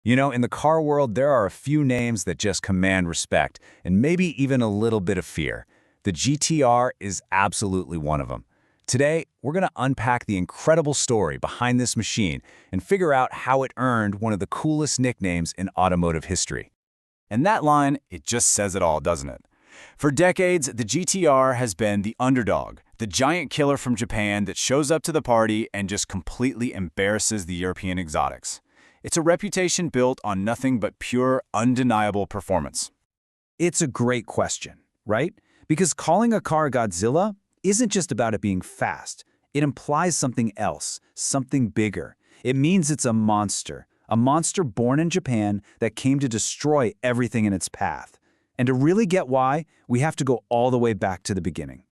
You know, in the car world, there are a few names that just command respect, and maybe even a little bit of fear. The GT-R is absolutely one of them. Today, we're going to unpack the incredible story behind this machine and figure out how it earned one of the coolest nicknames in automotive history. And that line, it just says it all, doesn't it? For decades, the GT-R has been the underdog, the giant killer from Japan that shows up to the party and just completely embarrasses the European exotics. It's a reputation built on nothing but pure, undeniable performance. It's a great question, right? Because calling a car Godzilla isn't just about it being fast. It implies something else, something bigger. It means it's a monster born in Japan that came to destroy everything in its path. And to really get why, we have to go all the way back to the beginning.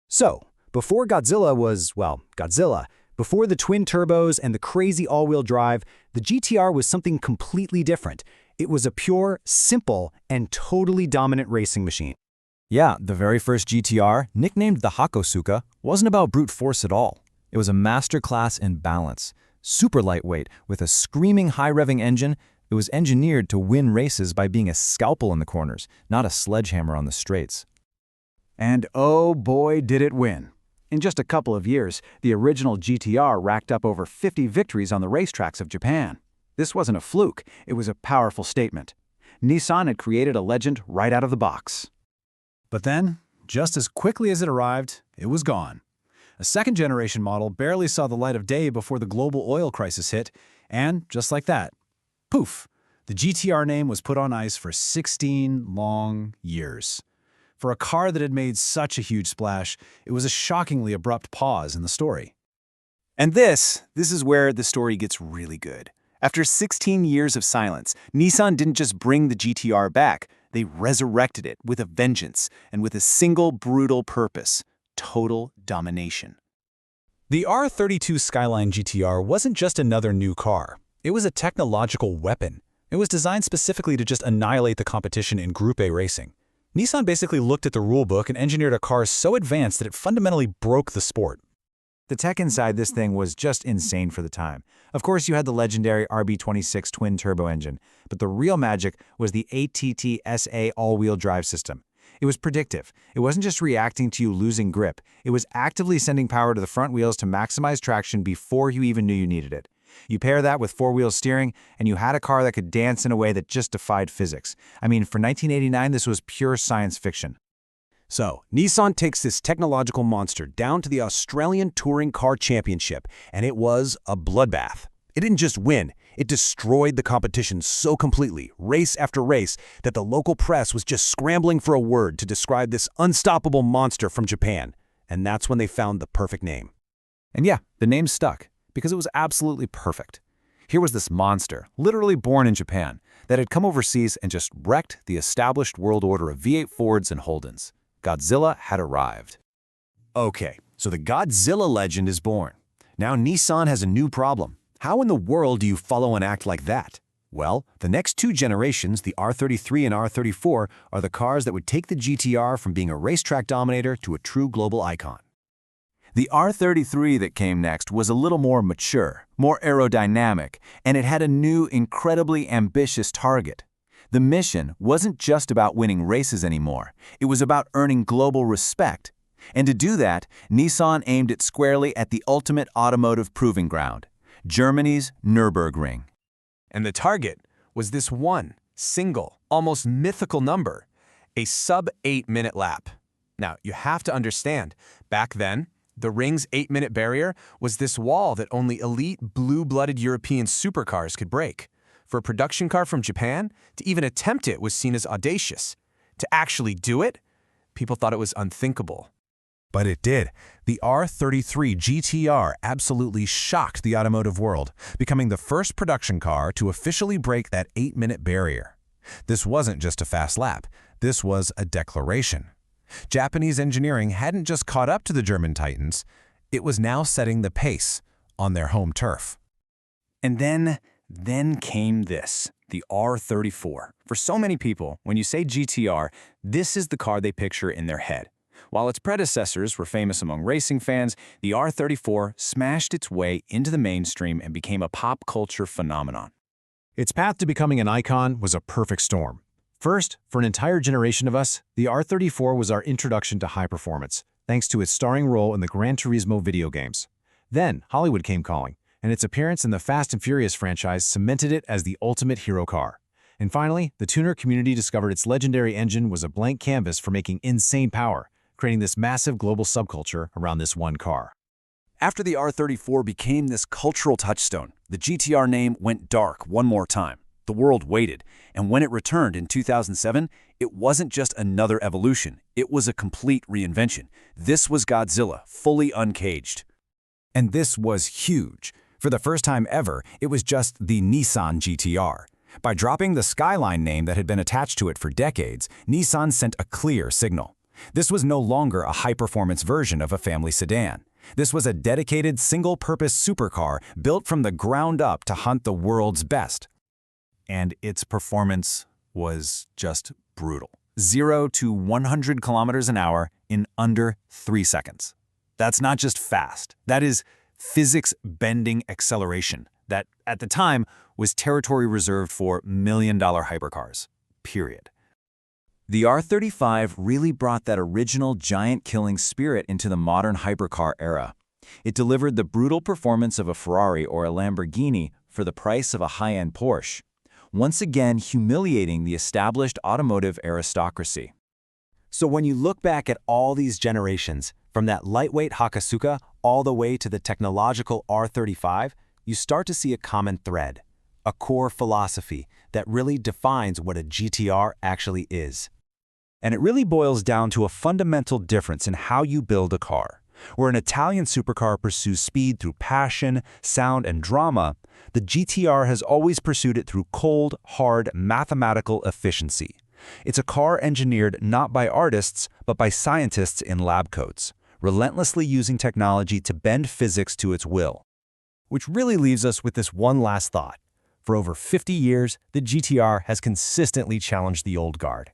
So, before Godzilla was, well, Godzilla, before the twin turbos and the crazy all-wheel drive, the GT-R was something completely different. It was a pure, simple, and totally dominant racing machine. Yeah, the very first GT-R, nicknamed the Hakosuka, wasn't about brute force at all. It was a masterclass in balance. Super lightweight, with a screaming high-revving engine, it was engineered to win races by being a scalpel in the corners, not a sledgehammer on the straights. And oh boy, did it win. In just a couple of years, the original GT-R racked up over 50 victories on the racetracks of Japan. This wasn't a fluke, it was a powerful statement. Nissan had created a legend right out of the box. But then, just as quickly as it arrived, it was gone. A second-generation model barely saw the light of day before the global oil crisis hit, and just like that, poof, the GT-R name was put on ice for 16 long years. For a car that had made such a huge splash, it was a shockingly abrupt pause in the story. And this is where the story gets really good. After 16 years of silence, Nissan didn't just bring the GT-R back, they resurrected it with a vengeance and with a single brutal purpose: total domination. The R32 Skyline GT-R wasn't just another new car. It was a technological weapon. It was designed specifically to just annihilate the competition in Group A racing. Nissan basically looked at the rulebook and engineered a car so advanced that it fundamentally broke the sport. The tech inside this thing was just insane for the time. Of course, you had the legendary RB26 twin-turbo engine, but the real magic was the ATT-SA all-wheel drive system. It was predictive. It wasn't just reacting to you losing grip. It was actively sending power to the front wheels to maximize traction before you even knew you needed it. You pair that with four-wheel steering, and you had a car that could dance in a way that just defied physics. I mean, for 1989, this was pure science fiction. So, Nissan takes this technological monster down to the Australian Touring Car Championship, and it was a bloodbath. It didn't just win, it destroyed the competition so completely, race after race, that the local press was just scrambling for a word to describe this unstoppable monster from Japan. And that's when they found the perfect name. And yeah, the name stuck, because it was absolutely perfect. Here was this monster, literally born in Japan, that had come overseas and just wrecked the established world order of V8 Fords and Holdens. Godzilla had arrived. Okay, so the Godzilla legend is born. Now Nissan has a new problem. How in the world do you follow an act like that? Well, the next two generations, the R33 and R34, are the cars that would take the GT-R from being a racetrack dominator to a true global icon. The R33 that came next was a little more mature, more aerodynamic, and it had a new, incredibly ambitious target. The mission wasn't just about winning races anymore. It was about earning global respect. And to do that, Nissan aimed it squarely at the ultimate automotive proving ground: Germany's Nürburgring. And the target was this one, single, almost mythical number: a sub-8-minute lap. Now, you have to understand, back then, the ring's 8-minute barrier was this wall that only elite, blue-blooded European supercars could break. For a production car from Japan, to even attempt it was seen as audacious. To actually do it, people thought it was unthinkable. But it did. The R33 GT-R absolutely shocked the automotive world, becoming the first production car to officially break that 8-minute barrier. This wasn't just a fast lap. This was a declaration. Japanese engineering hadn't just caught up to the German titans. It was now setting the pace on their home turf. And then came this, the R34. For so many people, when you say GT-R, this is the car they picture in their head. While its predecessors were famous among racing fans, the R34 smashed its way into the mainstream and became a pop culture phenomenon. Its path to becoming an icon was a perfect storm. First, for an entire generation of us, the R34 was our introduction to high performance, thanks to its starring role in the Gran Turismo video games. Then, Hollywood came calling, and its appearance in the Fast and Furious franchise cemented it as the ultimate hero car. And finally, the tuner community discovered its legendary engine was a blank canvas for making insane power, creating this massive global subculture around this one car. After the R34 became this cultural touchstone, the GT-R name went dark one more time. The world waited, and when it returned in 2007, it wasn't just another evolution, it was a complete reinvention. This was Godzilla, fully uncaged. And this was huge. For the first time ever, it was just the Nissan GT-R. By dropping the Skyline name that had been attached to it for decades, Nissan sent a clear signal. This was no longer a high-performance version of a family sedan. This was a dedicated, single-purpose supercar built from the ground up to hunt the world's best. And its performance was just brutal. 0 to 100 kilometers an hour in under 3 seconds. That's not just fast. That is physics-bending acceleration that, at the time, was territory reserved for million-dollar hypercars. Period. The R35 really brought that original giant-killing spirit into the modern hypercar era. It delivered the brutal performance of a Ferrari or a Lamborghini for the price of a high-end Porsche, once again humiliating the established automotive aristocracy. So when you look back at all these generations, from that lightweight Hakosuka all the way to the technological R35, you start to see a common thread, a core philosophy that really defines what a GT-R actually is. And it really boils down to a fundamental difference in how you build a car. Where an Italian supercar pursues speed through passion, sound, and drama, the GT-R has always pursued it through cold, hard, mathematical efficiency. It's a car engineered not by artists, but by scientists in lab coats, relentlessly using technology to bend physics to its will. Which really leaves us with this one last thought. For over 50 years, the GT-R has consistently challenged the old guard.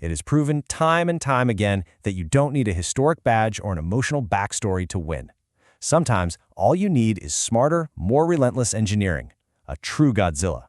It has proven time and time again that you don't need a historic badge or an emotional backstory to win. Sometimes, all you need is smarter, more relentless engineering, a true Godzilla.